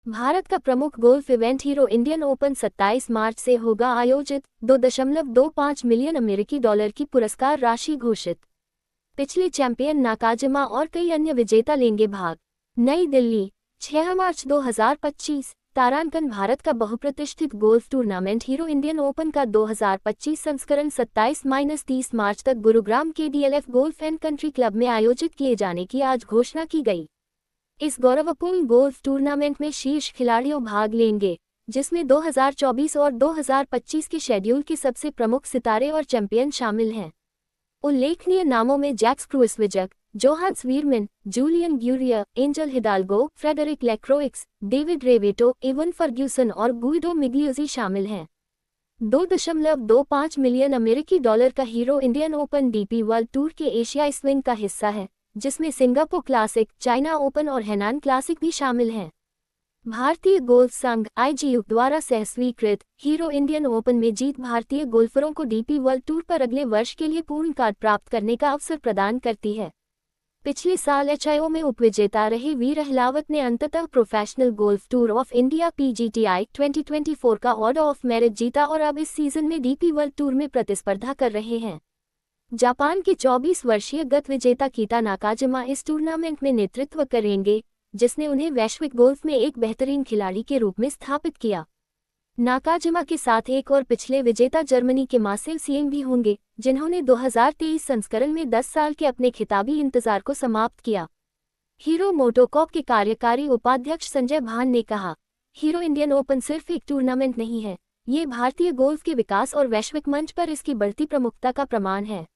भारत का प्रमुख golf event hero Indian open 27 मार्च से होगा आयोजित। 2.25 मिलियन अमेरिकी डॉलर की पुरस्कार राशि घोषित। पिछले चैंपियन नाकाजिमा और कई अन्य विजेता लेंगे भाग। नई दिल्ली, 6 मार्च 2025। तारांकन भारत का बहुप्रतिष्ठित golf tournament Hero Indian Open का 2025 संस्करण 27-30 मार्च तक गुरुग्राम के LF golf and country club में आयोजित किए जाने की आज घोषणा की गई। इस गौरवपूर्ण गोल्फ टूर्नामेंट में शीर्ष खिलाड़ियों भाग लेंगे, जिसमें 2024 और 2025 के शेड्यूल के सबसे प्रमुख सितारे और चैंपियन शामिल हैं। उल्लेखनीय नामों में Jacques Kruyswijk, Johannes Veerman, Julien Guerrier, Angel Hidalgo, Frederic Lacroix, David Ravetto, Ewen Ferguson और गुइडो मिग्लियोजी शामिल हैं। 2.25 मिलियन अमेरिकी डॉलर का Hero Indian Open DP World Tour के एशियाई स्विंग का हिस्सा है, जिसमें सिंगापुर क्लासिक, चाइना ओपन और हेनान क्लासिक भी शामिल हैं। भारतीय गोल्फ संघ (आईजीयू) द्वारा सहस्वीकृत हीरो इंडियन ओपन में जीत भारतीय गोल्फरों को डीपी वर्ल्ड टूर पर अगले वर्ष के लिए पूर्ण कार्ड प्राप्त करने का अवसर प्रदान करती है। पिछले साल एचआईओ में उपविजेता रहे वीर अहलावत ने अंततः professional golf tour of India (PGTI) 2024 का ऑर्डर ऑफ मेरिट जीता और अब इस सीजन में डीपी वर्ल्ड टूर में प्रतिस्पर्धा कर रहे हैं। जापान के 24 वर्षीय गत विजेता कीता नाकाजिमा इस टूर्नामेंट में नेतृत्व करेंगे, जिसने उन्हें वैश्विक गोल्फ में एक बेहतरीन खिलाड़ी के रूप में स्थापित किया। नाकाजिमा के साथ एक और पिछले विजेता जर्मनी के मार्सेल सिएंग भी होंगे, जिन्होंने 2023 संस्करण में 10 साल के अपने खिताबी इंतजार को समाप्त किया। हीरो मोटोकॉर्प के कार्यकारी उपाध्यक्ष संजय भान ने कहा, हीरो इंडियन ओपन सिर्फ एक टूर्नामेंट नहीं है, ये भारतीय गोल्फ के विकास और वैश्विक मंच पर इसकी बढ़ती प्रमुखता का प्रमाण है।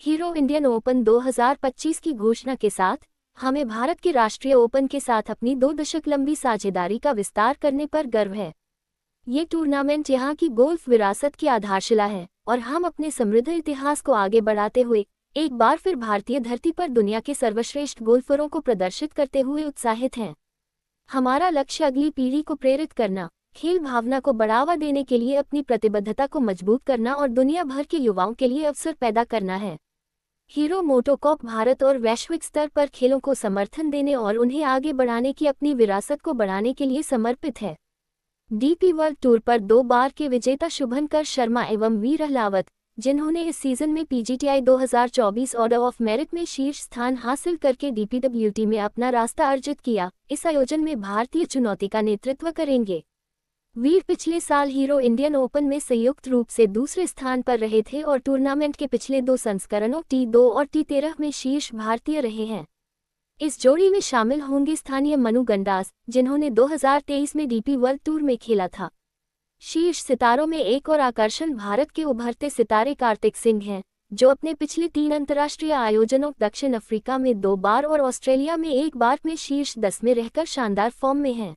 हीरो इंडियन ओपन 2025 की घोषणा के साथ हमें भारत के राष्ट्रीय ओपन के साथ अपनी 2 दशक लंबी साझेदारी का विस्तार करने पर गर्व है। ये टूर्नामेंट यहाँ की गोल्फ विरासत की आधारशिला है और हम अपने समृद्ध इतिहास को आगे बढ़ाते हुए एक बार फिर भारतीय धरती पर दुनिया के सर्वश्रेष्ठ गोल्फरों को प्रदर्शित करते हुए उत्साहित हैं। हमारा लक्ष्य अगली पीढ़ी को प्रेरित करना, खेल भावना को बढ़ावा देने के लिए अपनी प्रतिबद्धता को मजबूत करना और दुनिया भर के युवाओं के लिए अवसर पैदा करना है। हीरो मोटोकॉर्प भारत और वैश्विक स्तर पर खेलों को समर्थन देने और उन्हें आगे बढ़ाने की अपनी विरासत को बढ़ाने के लिए समर्पित है। डीपी वर्ल्ड टूर पर 2 बार के विजेता शुभंकर शर्मा एवं वीर अहलावत, जिन्होंने इस सीजन में पीजीटीआई 2024 ऑर्डर ऑफ मेरिट में शीर्ष स्थान हासिल करके डीपीडब्ल्यूटी में अपना रास्ता अर्जित किया, इस आयोजन में भारतीय चुनौती का नेतृत्व करेंगे। वीर पिछले साल हीरो इंडियन ओपन में संयुक्त रूप से दूसरे स्थान पर रहे थे और टूर्नामेंट के पिछले 2 संस्करणों T2 और T13 में शीर्ष भारतीय रहे हैं। इस जोड़ी में शामिल होंगे स्थानीय मनु गंडास, जिन्होंने 2023 में डीपी वर्ल्ड टूर में खेला था। शीर्ष सितारों में एक और आकर्षण भारत के उभरते सितारे कार्तिक सिंह हैं, जो अपने पिछले 3 अंतर्राष्ट्रीय आयोजनों दक्षिण अफ्रीका में 2 बार और ऑस्ट्रेलिया में 1 बार में शीर्ष 10 में रहकर शानदार फॉर्म में हैं।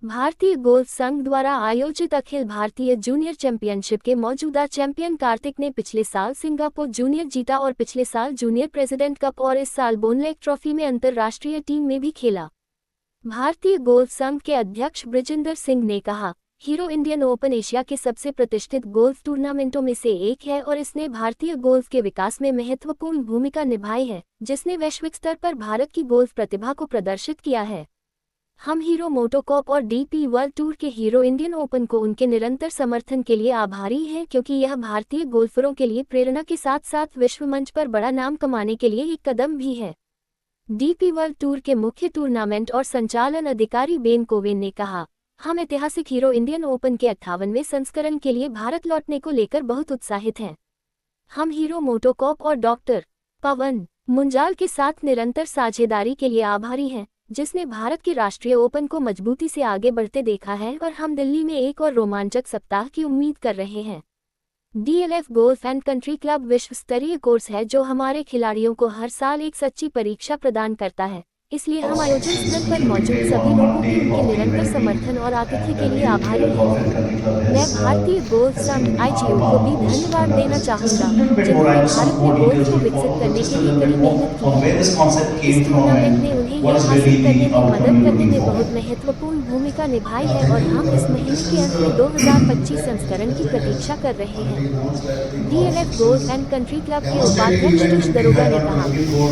भारतीय गोल्फ संघ द्वारा आयोजित अखिल भारतीय जूनियर चैंपियनशिप के मौजूदा चैंपियन कार्तिक ने पिछले साल सिंगापुर जूनियर जीता और पिछले साल जूनियर प्रेसिडेंट कप और इस साल बोनलेक ट्रॉफी में अंतर्राष्ट्रीय टीम में भी खेला। भारतीय गोल्फ संघ के अध्यक्ष ब्रिजिंदर सिंह ने कहा, हीरो इंडियन ओपन एशिया के सबसे प्रतिष्ठित गोल्फ टूर्नामेंटों में से एक है और इसने भारतीय गोल्फ के विकास में महत्वपूर्ण भूमिका निभाई है, जिसने वैश्विक स्तर पर भारत की गोल्फ प्रतिभा को प्रदर्शित किया है। हम हीरो मोटोकॉर्प और डीपी वर्ल्ड टूर के हीरो इंडियन ओपन को उनके निरंतर समर्थन के लिए आभारी हैं, क्योंकि यह भारतीय गोल्फरों के लिए प्रेरणा के साथ साथ विश्व मंच पर बड़ा नाम कमाने के लिए एक कदम भी है। डीपी वर्ल्ड टूर के मुख्य टूर्नामेंट और संचालन अधिकारी बेन कोवेन ने कहा, हम ऐतिहासिक हीरो इंडियन ओपन के 58वें संस्करण के लिए भारत लौटने को लेकर बहुत उत्साहित हैं। हम हीरो मोटोकॉर्प और डॉक्टर पवन मुंजाल के साथ निरंतर साझेदारी के लिए आभारी हैं, जिसने भारत के राष्ट्रीय ओपन को मजबूती से आगे बढ़ते देखा है और हम दिल्ली में एक और रोमांचक सप्ताह की उम्मीद कर रहे हैं। LF golf and country club विश्व स्तरीय कोर्स है जो हमारे खिलाड़ियों को हर साल एक सच्ची परीक्षा प्रदान करता है, इसलिए हम आयोजन स्थल पर मौजूद सभी लोगों के उनके निरंतर समर्थन और आतिथ्य के लिए आभारी हैं। मैं भारतीय गोल्फ संघ (आईजीयू) को भी धन्यवाद देना चाहूँगा, जिन्होंने भारत में गोल्फ को विकसित करने के लिए कड़ी मेहनत की है। इस टूर्नामेंट ने उन्हें यह हासिल करने में मदद करने में बहुत महत्वपूर्ण भूमिका निभाई है और हम इस महीने के अंत में 2025 संस्करण की प्रतीक्षा कर रहे हैं। LF golf and country club के उपाध्यक्ष तुष दरोगा ने कहा,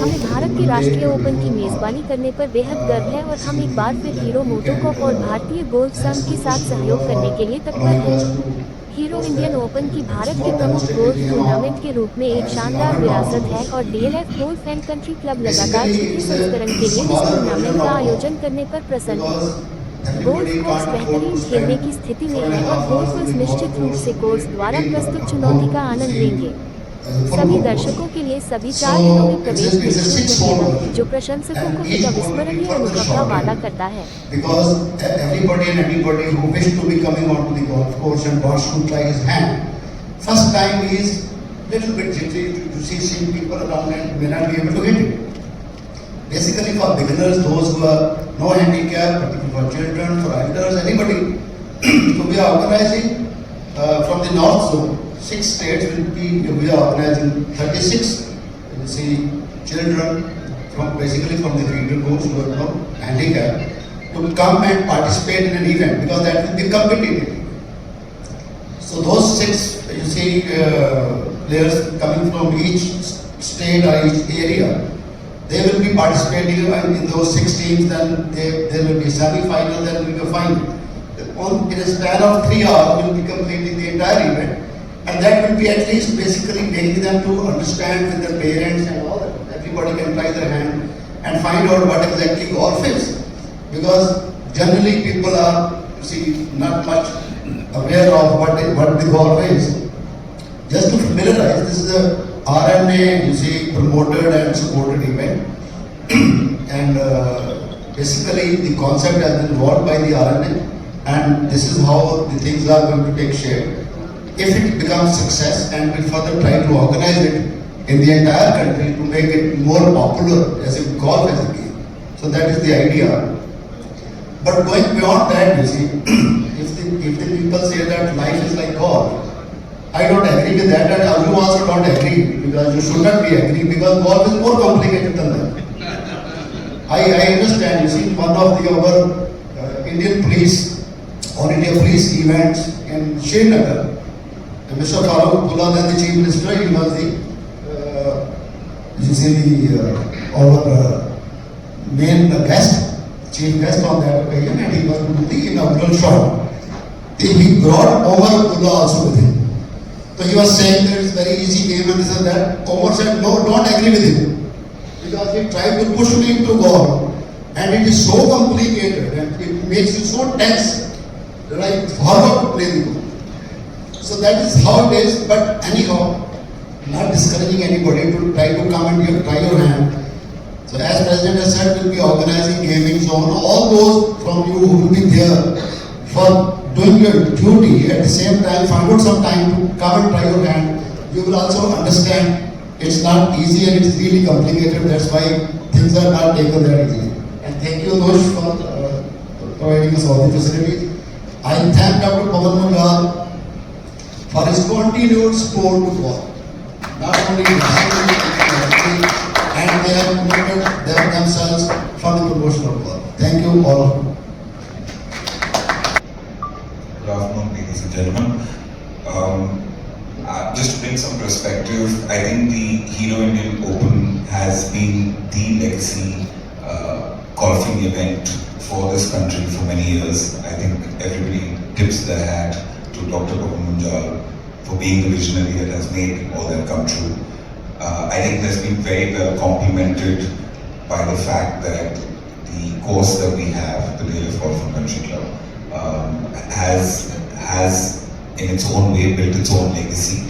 हमें भारत के राष्ट्रीय ओपन की मेजबानी करने पर बेहद गर्व है और हम एक बार फिर हीरो मोटोकॉर्प और भारतीय गोल्फ संघ के साथ सहयोग करने के लिए तत्पर हैं। हीरो इंडियन ओपन की भारत के प्रमुख गोल्फ टूर्नामेंट के रूप में एक शानदार विरासत है और LF golf and country club लगातार छठे संस्करण के लिए इस टूर्नामेंट का आयोजन करने पर प्रसन्न है। गोल्फ कोर्स बेहतरीन खेलने की स्थिति में है और गोल्फर्स निश्चित रूप से कोर्स द्वारा प्रस्तुत चुनौती का आनंद लेंगे। सभी दर्शकों के लिए सभी 4 दिनों में प्रवेश निःशुल्क रहेगा, जो प्रशंसकों को एक अविस्मरणीय अनुभव का वादा करता है। Because everybody and anybody who wish to be coming onto the golf course and wants to try his hand, first time is little bit jittery to see people around and may not be able to hit it. Basically for beginners, those who are no handicap, particularly for children, for elders, anybody, so we are organizing from the north zone. 6 states we are organizing 36. You see children from the feeder groups who are no handicap to come and participate in an event because that will be competitive. So those 6 you see players coming from each state or each area, they will be participating in those 6 teams. Then there will be semi-final, then will be a final. In a span of 3 hours, we will be completing the entire event. And that will be at least basically making them to understand with their parents and all that. Everybody can try their hand and find out what exactly golf is. Because generally people are, you see, not much aware of what the golf is. Just to familiarize, this is a RNA, you see, promoted and supported event. And basically the concept has been evolved by the RNA, and this is how the things are going to take shape. If it becomes success, and we further try to organize it in the entire country to make it more popular as a golf as a game. So that is the idea. But going beyond that, you see, if the people say that life is like golf, I don't agree with that, and you also don't agree, because you should not be agree, because golf is more complicated than that. I understand, you see, one of our Indian police or Indian police events in Srinagar, Mr. Farooq Abdullah, then the chief minister, he was our main guest, chief guest on that occasion, and he was to do the inaugural shot. He brought Omar Abdullah also with him. So he was saying that it's very easy game and this and that. Omar said, no, don't agree with him. Because he tried to push me into golf, and it is so complicated and it makes you so tense that I forgot to play the golf. So that is how it is, but anyhow, not discouraging anybody to try to come and try your hand. So as President has said, we'll be organizing gaming zone. All those from you who will be there for doing your duty, at the same time find out some time to come and try your hand. You will also understand it's not easy and it's really complicated. That's why things are not taken that easily. And thank you Dosh for providing us all the facilities. I thank Dr. Pawan Mangal for his continued support to golf. Not only nationally, and they have committed themselves for the promotion of golf. Thank you all of you. Good afternoon, ladies and gentlemen. Just to bring some perspective, I think the Hero Indian Open has been the legacy golfing event for this country for many years. I think everybody tips their hat to Dr. Pawan Mangal for being the visionary that has made all that come true. I think it has been very well complemented by the fact that the course that we have, the Day of Golf and Country Club, has in its own way built its own legacy.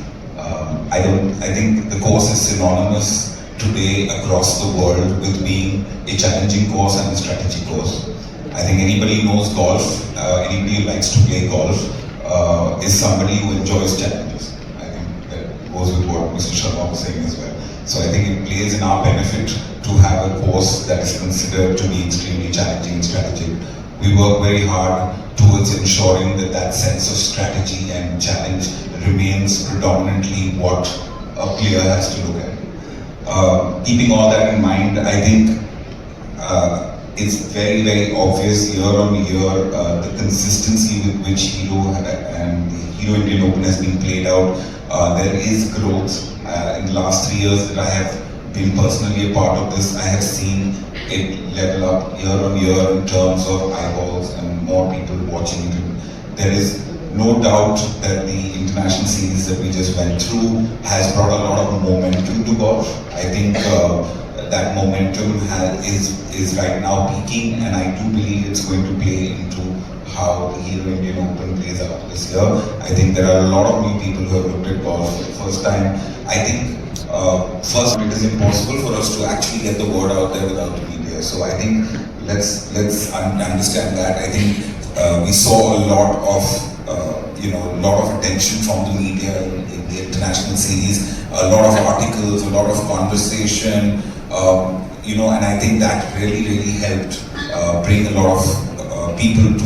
I think the course is synonymous today across the world with being a challenging course and a strategy course. I think anybody who knows golf, anybody who likes to play golf, is somebody who enjoys challenges. I think that goes with what Mr. Sharma was saying as well. So I think it plays in our benefit to have a course that is considered to be extremely challenging and strategic. We work very hard towards ensuring that that sense of strategy and challenge remains predominantly what a player has to look at. Keeping all that in mind, I think it's very, very obvious year on year the consistency with which Hero and the Hero Indian Open has been played out. There is growth. In the last 3 years that I have been personally a part of this, I have seen it level up year on year in terms of eyeballs and more people watching it. There is no doubt that the international series that we just went through has brought a lot of momentum to golf. I think that momentum is right now peaking, and I do believe it's going to play into how the Hero Indian Open plays out this year. I think there are a lot of new people who have looked at golf for the first time. I think first, it is impossible for us to actually get the word out there without the media. So I think let's understand that. I think we saw a lot of a lot of attention from the media in the international series, a lot of articles, a lot of conversation, and I think that really helped bring a lot of people to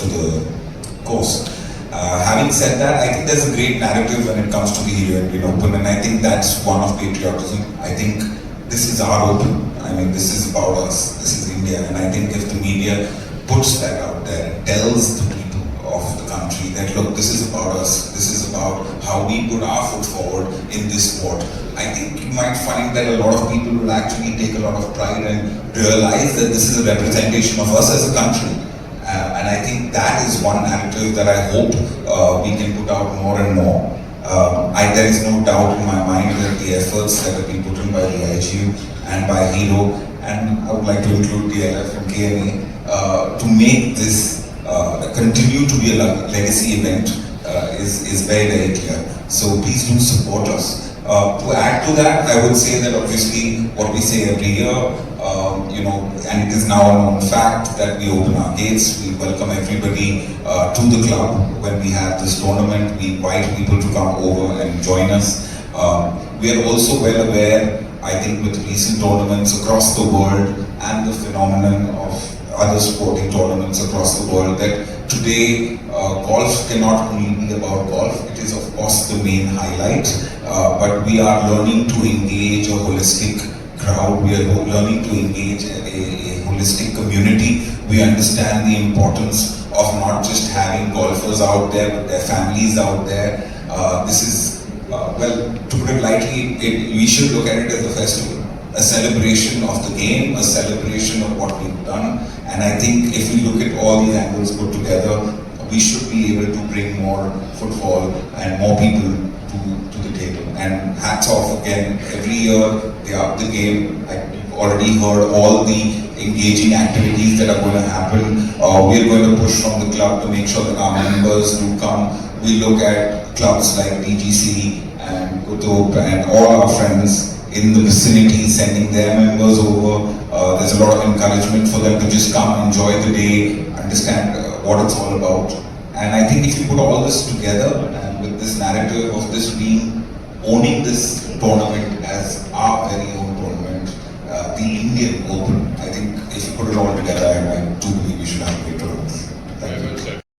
the course. Having said that, I think there's a great narrative when it comes to the Hero Indian Open, and I think that's one of patriotism. I think this is our Open. I mean, this is about us. This is India, and I think if the media puts that out there and tells the people of the country that, look, this is about us, this is about how we put our foot forward in this sport, I think you might find that a lot of people will actually take a lot of pride and realize that this is a representation of us as a country. And I think that is one narrative that I hope we can put out more and more. There is no doubt in my mind that the efforts that have been put in by the IGU and by Hero, and I would like to include the LF and KME, to make this continue to be a legacy event is very clear. So please do support us. To add to that, I would say that obviously what we say every year, and it is now a known fact that we open our gates, we welcome everybody to the club. When we have this tournament, we invite people to come over and join us. We are also well aware, I think, with recent tournaments across the world and the phenomenon of other sporting tournaments across the world, that today golf cannot only be about golf. It is of course the main highlight, but we are learning to engage a holistic crowd. We are learning to engage a holistic community. We understand the importance of not just having golfers out there, but their families out there. This is, to put it lightly, we should look at it as a festival, a celebration of the game, a celebration of what we've done. And I think if we look at all these angles put together, we should be able to bring more footfall and more people to the table. And hats off again, every year they up the game. You've already heard all the engaging activities that are going to happen. We're going to push from the club to make sure that our members do come. We look at clubs like DGC and Kutub and all our friends in the vicinity sending their members over. There's a lot of encouragement for them to just come, enjoy the day, understand what it's all about. And I think if you put all this together, and with this narrative of this being, owning this tournament as our very own tournament, the Indian Open, I think if you put it all together, I do believe we should have a great tournament.